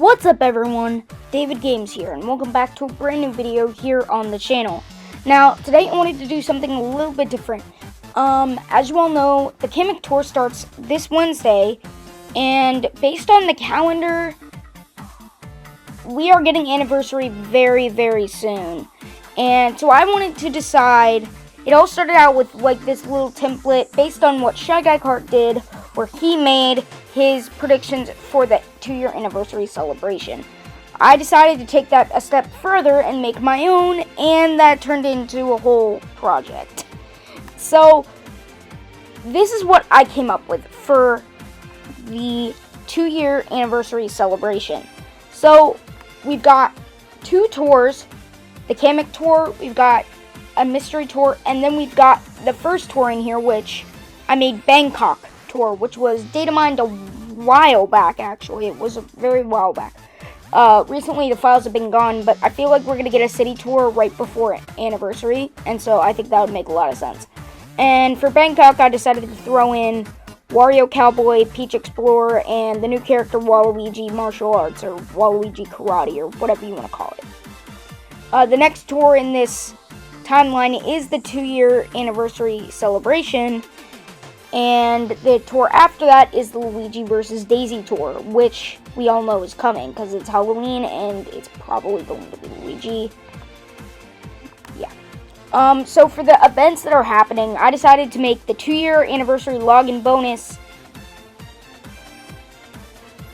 What's up everyone, David Games here, and welcome back to a brand new video here on the channel. Now, today I wanted to do something a little bit different. As you all know, the Kamek Tour starts this Wednesday, and based on the calendar, we are getting Anniversary very, very soon. And so I wanted to decide, it all started out with like this little template based on what Shy Guy Kart did, where he made his predictions for the 2-year anniversary celebration. I decided to take that a step further and make my own, and that turned into a whole project. So, this is what I came up with for the 2-year anniversary celebration. So, we've got 2 tours, the Kamek Tour, we've got a mystery tour, and then we've got the first tour in here, which I made Bangkok Tour, which was data mined a while back. Actually, it was a very while back. Recently the files have been gone, but I feel like we're gonna get a city tour right before Anniversary, and so I think that would make a lot of sense. And for Bangkok, I decided to throw in Wario Cowboy, Peach Explorer, and the new character Waluigi Martial Arts, or Waluigi Karate, or whatever you want to call it. The next tour in this timeline is the 2-year anniversary celebration, and the tour after that is the Luigi vs. Daisy tour, which we all know is coming because it's Halloween and it's probably going to be Luigi. Yeah. So for the events that are happening, I decided to make the 2-year anniversary login bonus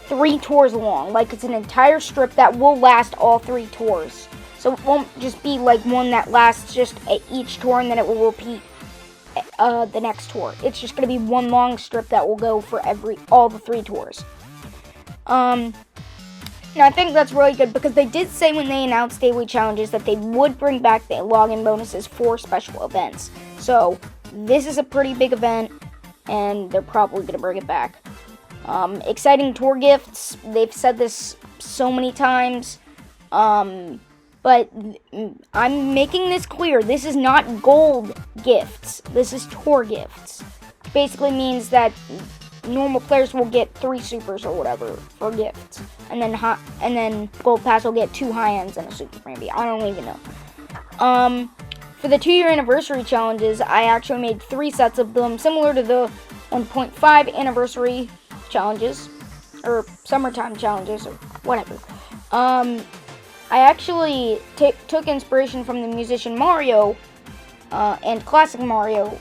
3 tours long. Like, it's an entire strip that will last all 3 tours. So it won't just be like one that lasts just at each tour and then it will repeat the next tour. It's just going to be one long strip that will go for all the 3 tours. Now I think that's really good because they did say when they announced daily challenges that they would bring back the login bonuses for special events. So this is a pretty big event and they're probably going to bring it back. Exciting tour gifts. They've said this so many times. But I'm making this clear. This is not gold gifts. This is tour gifts. Which basically means that normal players will get 3 supers or whatever for gifts. And then Gold Pass will get 2 high-ends and a super maybe. I don't even know. For the 2-year anniversary challenges, I actually made 3 sets of them, similar to the 1.5 anniversary challenges. Or summertime challenges, or whatever. I actually took inspiration from the musician Mario and classic Mario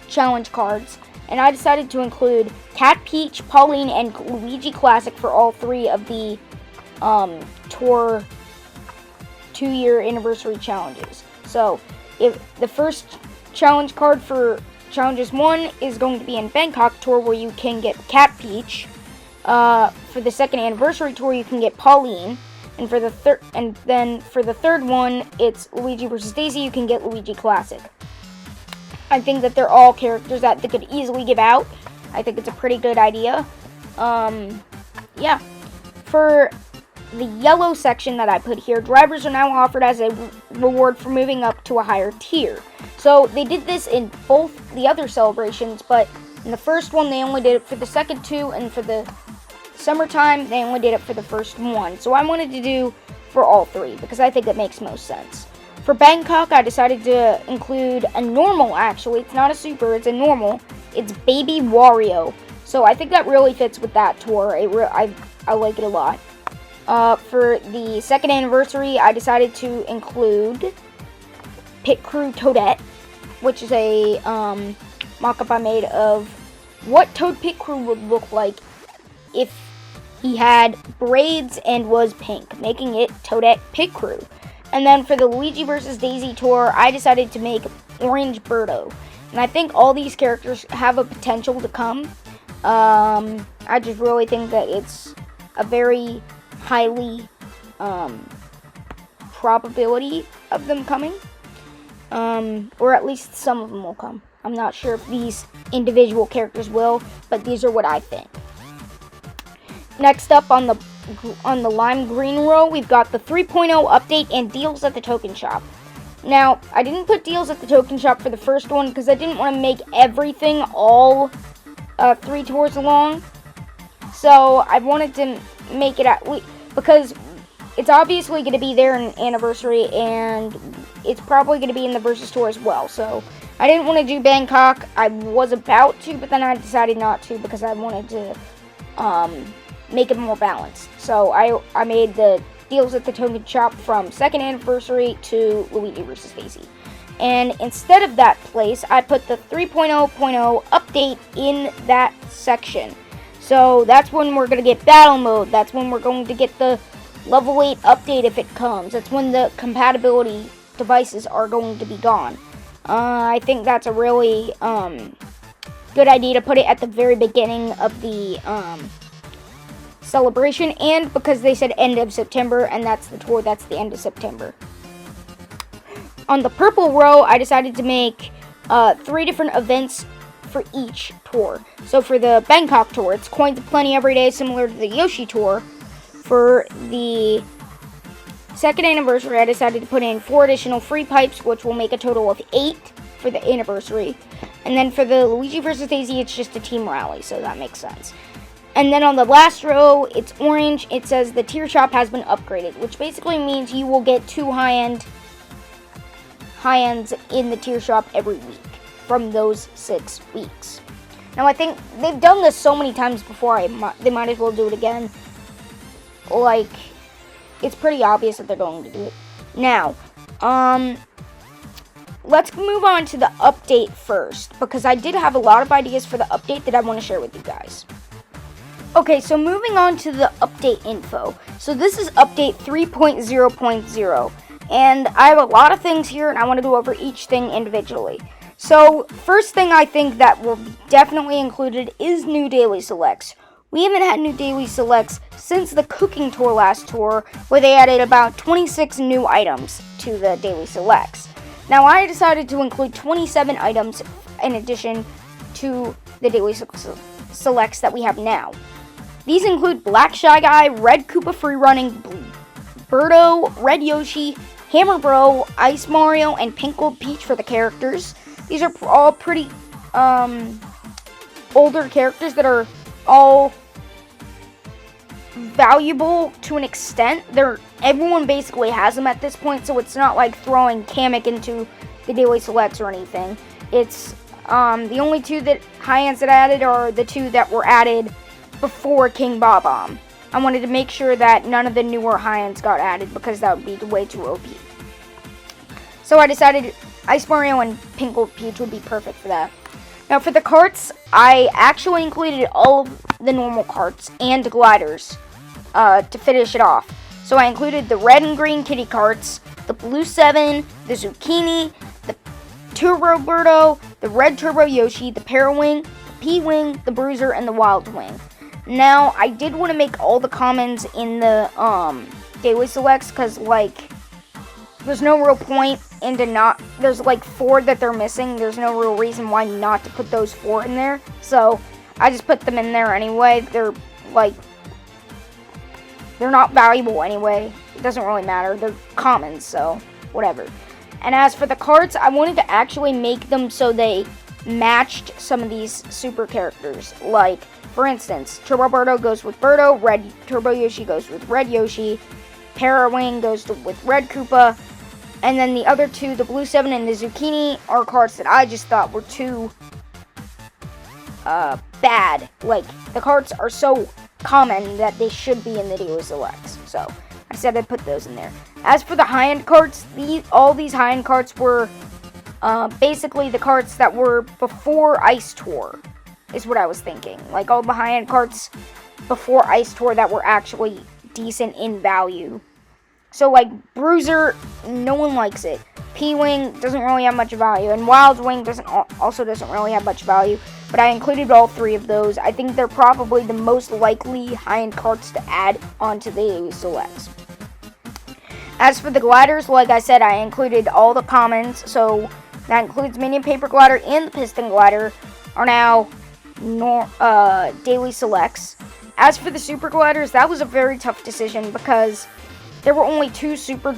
challenge cards, and I decided to include Cat, Peach, Pauline, and Luigi Classic for all 3 of the tour 2-year anniversary challenges. So, if the first challenge card for challenges 1 is going to be in Bangkok Tour, where you can get Cat Peach. For the second anniversary tour, you can get Pauline. And for the third one, it's Luigi vs. Daisy. You can get Luigi Classic. I think that they're all characters that they could easily give out. I think it's a pretty good idea. Yeah. For the yellow section that I put here, drivers are now offered as a reward for moving up to a higher tier. So they did this in both the other celebrations, but in the first one they only did it for the second 2, and for the summertime, they only did it for the first 1. So I wanted to do for all 3, because I think it makes most sense. For Bangkok, I decided to include a normal, actually. It's not a super, it's a normal. It's Baby Wario. So I think that really fits with that tour. I like it a lot. For the second anniversary, I decided to include Pit Crew Toadette, which is a mock-up I made of what Toad Pit Crew would look like if he had braids and was pink, making it Toadette Pit Crew. And then for the Luigi vs. Daisy tour, I decided to make Orange Birdo. And I think all these characters have a potential to come. I just really think that it's a very highly probability of them coming. Or at least some of them will come. I'm not sure if these individual characters will, but these are what I think. Next up on the lime green row, we've got the 3.0 update and deals at the token shop. Now, I didn't put deals at the token shop for the first one because I didn't want to make everything all 3 tours long. So I wanted to make it because it's obviously going to be there in Anniversary, and it's probably going to be in the Versus Tour as well. So I didn't want to do Bangkok. I was about to, but then I decided not to because I wanted to make it more balanced. So I made the deals at the token shop from 2nd Anniversary to Luigi vs. Daisy. And instead of that place, I put the 3.0.0 update in that section. So that's when we're going to get battle mode. That's when we're going to get the level 8 update if it comes. That's when the compatibility devices are going to be gone. I think that's a really good idea to put it at the very beginning of the celebration, and because they said end of September, and that's the tour, that's the end of September. On the purple row, I decided to make 3 different events for each tour. So for the Bangkok tour, it's coins aplenty every day, similar to the Yoshi tour. For the 2nd Anniversary, I decided to put in 4 additional free pipes, which will make a total of 8 for the Anniversary. And then for the Luigi vs. Daisy, it's just a team rally, so that makes sense. And then on the last row, it's orange. It says the tier shop has been upgraded, which basically means you will get 2 high-ends in the tier shop every week from those 6 weeks. Now, I think they've done this so many times before, they might as well do it again. Like, it's pretty obvious that they're going to do it. Now, let's move on to the update first, because I did have a lot of ideas for the update that I want to share with you guys. Okay, so moving on to the update info. So this is update 3.0.0, and I have a lot of things here, and I want to go over each thing individually. So, first thing I think that will be definitely included is new daily selects. We haven't had new daily selects since the cooking tour last tour, where they added about 26 new items to the daily selects. Now, I decided to include 27 items in addition to the daily selects that we have now. These include Black Shy Guy, Red Koopa Free Running, Birdo, Red Yoshi, Hammer Bro, Ice Mario, and Pink Gold Peach for the characters. These are all pretty older characters that are all valuable to an extent. Everyone basically has them at this point, so it's not like throwing Kamek into the daily selects or anything. It's the only 2 high-ends that I added are the 2 that were added before King Bob-omb. I wanted to make sure that none of the newer high-ends got added because that would be way too OP. So I decided Ice Mario and Pink Gold Peach would be perfect for that. Now for the carts, I actually included all of the normal carts and gliders to finish it off. So I included the red and green kitty carts, the blue 7, the Zucchini, the Turbo Birdo, the red Turbo Yoshi, the Parawing, the P-Wing, the Bruiser, and the Wild Wing. Now, I did want to make all the commons in the daily selects because, like, there's no real point there's like 4 that they're missing. There's no real reason why not to put those 4 in there. So, I just put them in there anyway. They're not valuable anyway. It doesn't really matter. They're commons, so whatever. And as for the cards, I wanted to actually make them so they matched some of these super characters. Like, for instance, Turbo Birdo goes with Birdo, Red Turbo Yoshi goes with Red Yoshi, Parawing goes with Red Koopa, and then the other 2, the Blue 7 and the Zucchini, are cards that I just thought were too bad. Like, the cards are so common that they should be in the daily selects. So, I said I'd put those in there. As for the high-end carts, all these high-end carts were basically the carts that were before Ice Tour, is what I was thinking. Like, all the high-end carts before Ice Tour that were actually decent in value. So, like, Bruiser, no one likes it. P-Wing doesn't really have much value, and Wild Wing also doesn't really have much value. But I included all 3 of those. I think they're probably the most likely high-end carts to add onto the daily selects. As for the gliders, like I said, I included all the commons, so that includes Minion Paper Glider and the Piston Glider are now daily selects. As for the super gliders, that was a very tough decision because there were only 2 super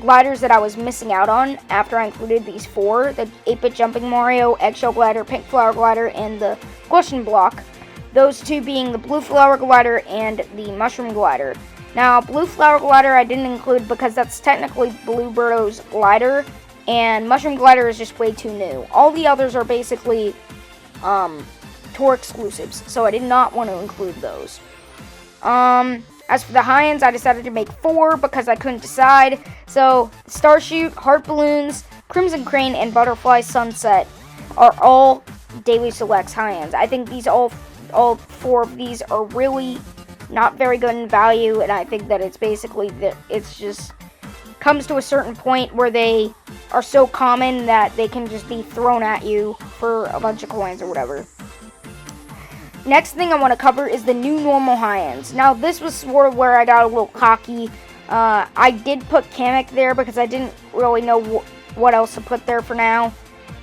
gliders that I was missing out on after I included these 4, the 8-bit Jumping Mario, Eggshell Glider, Pink Flower Glider, and the Question Block. Those two being the Blue Flower Glider and the Mushroom Glider. Now, Blue Flower Glider I didn't include because that's technically Blue Birdo's glider, and Mushroom Glider is just way too new. All the others are basically tour exclusives, so I did not want to include those. As for the high-ends, I decided to make 4 because I couldn't decide. So, Starshoot, Heart Balloons, Crimson Crane, and Butterfly Sunset are all Daily Selects high-ends. I think these all 4 of these are really not very good in value, and I think that it's basically that it's just comes to a certain point where they are so common that they can just be thrown at you for a bunch of coins or whatever. Next thing I want to cover is the new normal high-ends. Now, this was sort of where I got a little cocky. I did put Kamek there because I didn't really know what else to put there for now.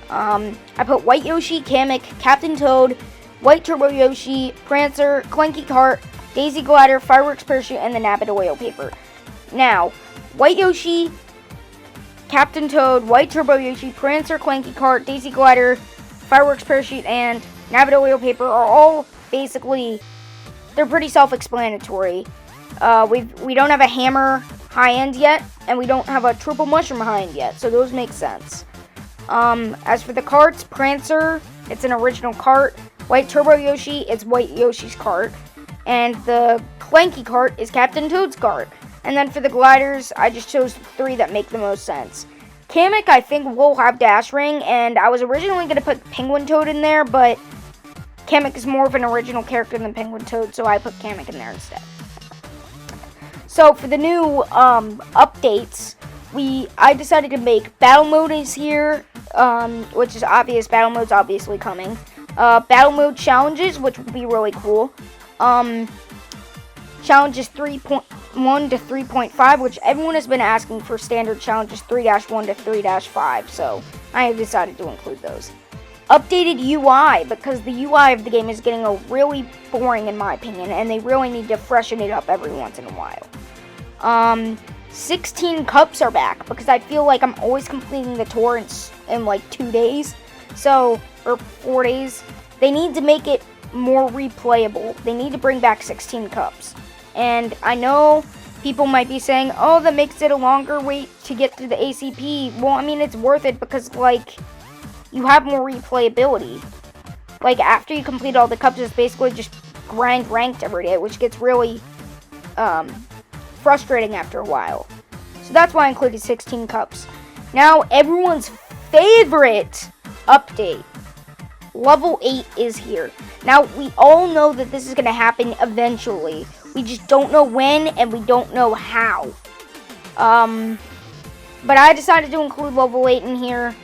I put White Yoshi, Kamek, Captain Toad, White Turbo Yoshi, Prancer, Clanky Cart, Daisy Glider, Fireworks Parachute, and the Nabbit Oil Paper. Now, White Yoshi, Captain Toad, White Turbo Yoshi, Prancer, Clanky Cart, Daisy Glider, Fireworks Parachute, and Nabbit Oil Paper are all basically, they're pretty self-explanatory. We don't have a Hammer high-end yet, and we don't have a Triple Mushroom high-end yet, so those make sense. As for the carts, Prancer, it's an original cart. White Turbo Yoshi, it's White Yoshi's cart. And the Clanky Cart is Captain Toad's cart. And then for the gliders, I just chose 3 that make the most sense. Kamek, I think, will have Dash Ring, and I was originally going to put Penguin Toad in there, but Kamek is more of an original character than Penguin Toad, so I put Kamek in there instead. So for the new updates, I decided to make Battle Mode is here, which is obvious. Battle Mode's obviously coming. Battle Mode challenges, which would be really cool. Challenges 3.1 to 3.5, which everyone has been asking for standard challenges 3-1 to 3-5, so I have decided to include those. Updated UI, because the UI of the game is getting really boring in my opinion, and they really need to freshen it up every once in a while. 16 cups are back, because I feel like I'm always completing the tour in like 2 days, or 4 days. They need to make it more replayable. They need to bring back 16 cups. And I know people might be saying, oh, that makes it a longer wait to get to the ACP. Well, I mean, it's worth it because, like, you have more replayability. Like, after you complete all the cups, it's basically just grind ranked every day, which gets really frustrating after a while. So that's why I included 16 cups. Now, everyone's favorite update. Level 8 is here. Now, we all know that this is going to happen eventually. We just don't know when, and we don't know how. But I decided to include level 8 in here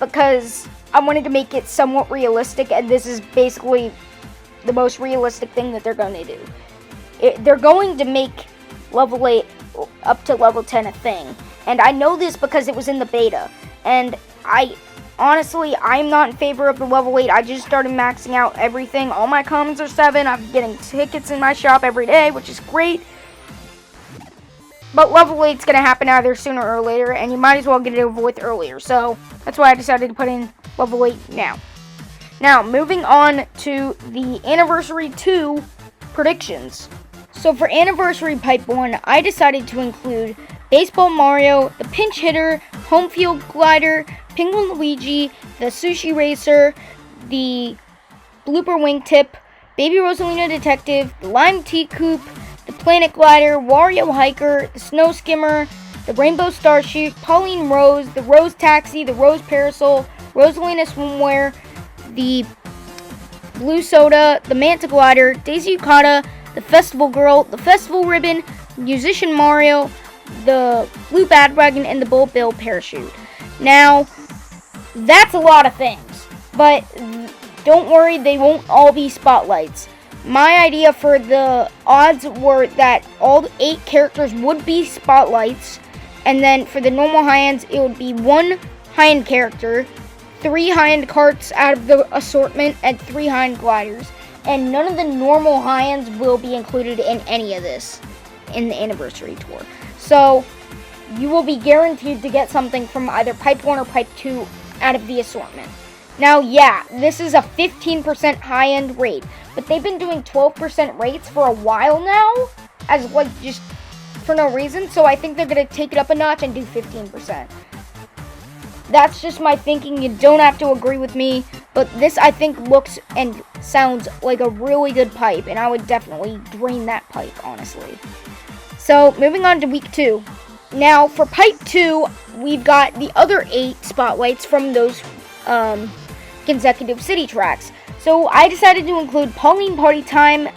because I wanted to make it somewhat realistic, and this is basically the most realistic thing that they're going to do. They're going to make level 8 up to level 10 a thing. And I know this because it was in the beta. And honestly, I'm not in favor of the level 8. I just started maxing out everything. All my commons are 7. I'm getting tickets in my shop every day, which is great. But level 8 is going to happen either sooner or later, and you might as well get it over with earlier. So that's why I decided to put in level 8 now. Now, moving on to the Anniversary 2 predictions. So for Anniversary Pipe 1, I decided to include Baseball Mario, the Pinch Hitter, Home Field Glider, Penguin Luigi, the Sushi Racer, the Blooper Wingtip, Baby Rosalina Detective, the Lime Tea Coupe, the Planet Glider, Wario Hiker, the Snow Skimmer, the Rainbow Starshoot, Pauline Rose, the Rose Taxi, the Rose Parasol, Rosalina Swimwear, the Blue Soda, the Manta Glider, Daisy Yukata, the Festival Girl, the Festival Ribbon, Musician Mario, the Blue Badwagon, and the Bullet Bill Parachute. Now, that's a lot of things, but don't worry, they won't all be spotlights. My idea for the odds were that all 8 characters would be spotlights, and then for the normal high-ends, it would be 1 high-end character, 3 high-end carts out of the assortment, and 3 high-end gliders. And none of the normal high-ends will be included in any of this in the Anniversary Tour. So, you will be guaranteed to get something from either Pipe 1 or Pipe 2 out of the assortment. Now, yeah, this is a 15% high-end rate, but they've been doing 12% rates for a while now, as like just for no reason, so I think they're going to take it up a notch and do 15%. That's just my thinking. You don't have to agree with me, but this I think looks and sounds like a really good pipe, and I would definitely drain that pipe, honestly. So, moving on to week 2. Now, for pipe 2, we've got the other 8 spotlights from those consecutive city tracks. So, I decided to include Pauline Party Time,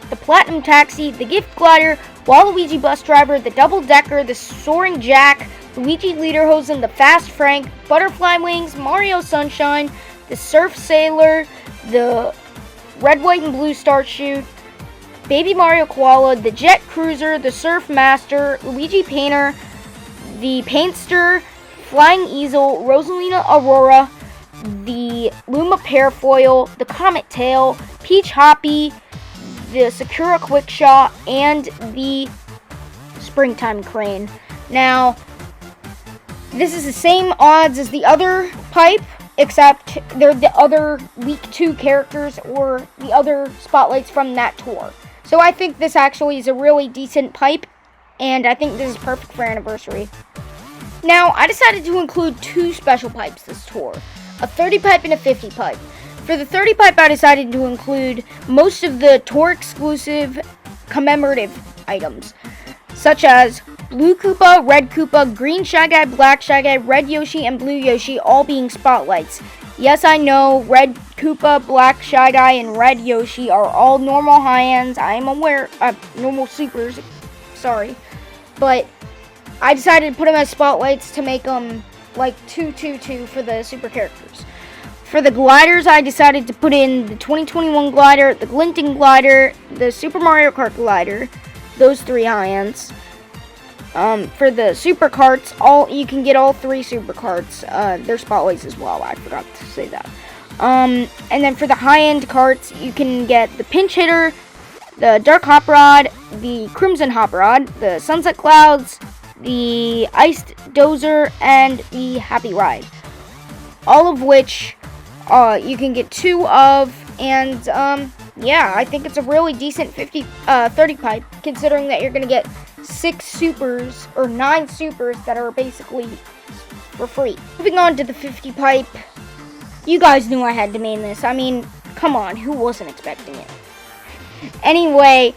the Platinum Taxi, the Gift Glider, Waluigi Bus Driver, the Double Decker, the Soaring Jack, Luigi Lederhosen, the Fast Frank, Butterfly Wings, Mario Sunshine, the Surf Sailor, the Red, White, and Blue Star Shoot, Baby Mario Koala, the Jet Cruiser, the Surf Master, Luigi Painter, the Paintster, Flying Easel, Rosalina Aurora, the Luma Parafoil, the Comet Tail, Peach Hoppy, the Sakura Quickshaw, and the Springtime Crane. Now, this is the same odds as the other pipe, except they're the other week 2 characters or the other spotlights from that tour. So I think this actually is a really decent pipe, and I think this is perfect for Anniversary. Now, I decided to include 2 special pipes this tour, a 30 pipe and a 50 pipe. For the 30 pipe, I decided to include most of the tour exclusive commemorative items, such as Blue Koopa, Red Koopa, Green Shy Guy, Black Shy Guy, Red Yoshi, and Blue Yoshi all being spotlights. Yes, I know, Red Koopa, Black Shy Guy, and Red Yoshi are all normal high-ends. I am aware, normal supers, sorry. But I decided to put them as spotlights to make them like 2-2-2 for the super characters. For the gliders, I decided to put in the 2021 glider, the Glinting glider, the Super Mario Kart glider, those 3 high-ends. For the super carts, you can get all 3 super carts. They're spotlights as well. I forgot to say that. And then for the high-end carts, you can get the Pinch Hitter, the Dark Hop Rod, the Crimson Hop Rod, the Sunset Clouds, the Iced Dozer, and the Happy Ride. All of which you can get 2 of, and yeah, I think it's a really decent 30 pipe, considering that you're going to get 6 supers, or 9 supers that are basically for free. Moving on to the 50 pipe, you guys knew I had to main this. I mean, come on, who wasn't expecting it? Anyway,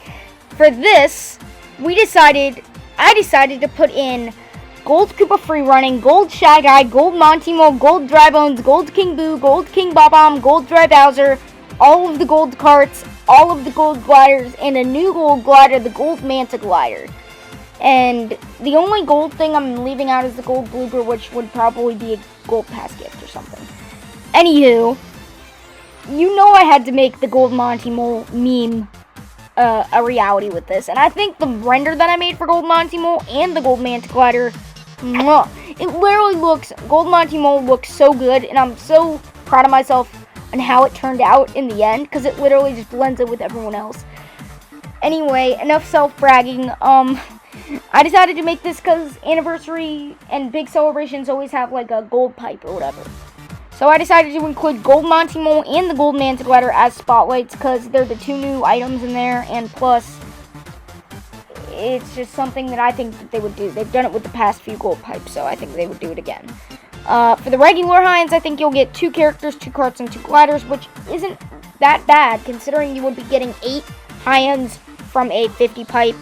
for this, I decided to put in Gold Koopa Free Running, Gold Shy Guy, Gold Montimo, Gold Dry Bones, Gold King Boo, Gold King Bob-omb, Gold Dry Bowser, all of the gold carts, all of the gold gliders, and a new gold glider, the Gold Manta glider. And the only gold thing I'm leaving out is the gold blooper, which would probably be a gold pass gift or something. Anywho, you know I had to make the Gold Monty Mole meme a reality with this. And I think the render that I made for Gold Monty Mole and the Gold Manta glider, it literally looks, Gold Monty Mole looks so good, and I'm so proud of myself on how it turned out in the end, because it literally just blends in with everyone else. Anyway, enough self-bragging. I decided to make this because Anniversary and big celebrations always have like a gold pipe or whatever. So I decided to include Gold Monty Mole and the Gold Manta glider as spotlights because they're the 2 new items in there, and plus, it's just something that I think that they would do. They've done it with the past few gold pipes, so I think they would do it again. For the regular high-ends, I think you'll get 2 characters, 2 carts, and 2 gliders, which isn't that bad considering you would be getting 8 high-ends from a 50 pipe.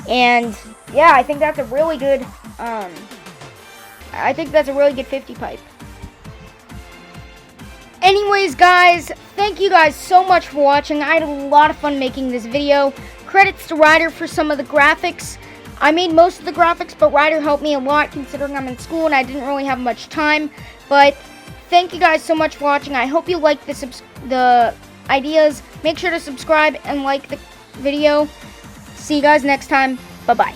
And yeah, I think that's a really good 50 pipe. Anyways, guys, thank you guys so much for watching. I had a lot of fun making this video. Credits to Ryder for some of the graphics. I made most of the graphics, but Ryder helped me a lot considering I'm in school and I didn't really have much time. But thank you guys so much for watching. I hope you like the ideas. Make sure to subscribe and like the video. See you guys next time. Bye-bye.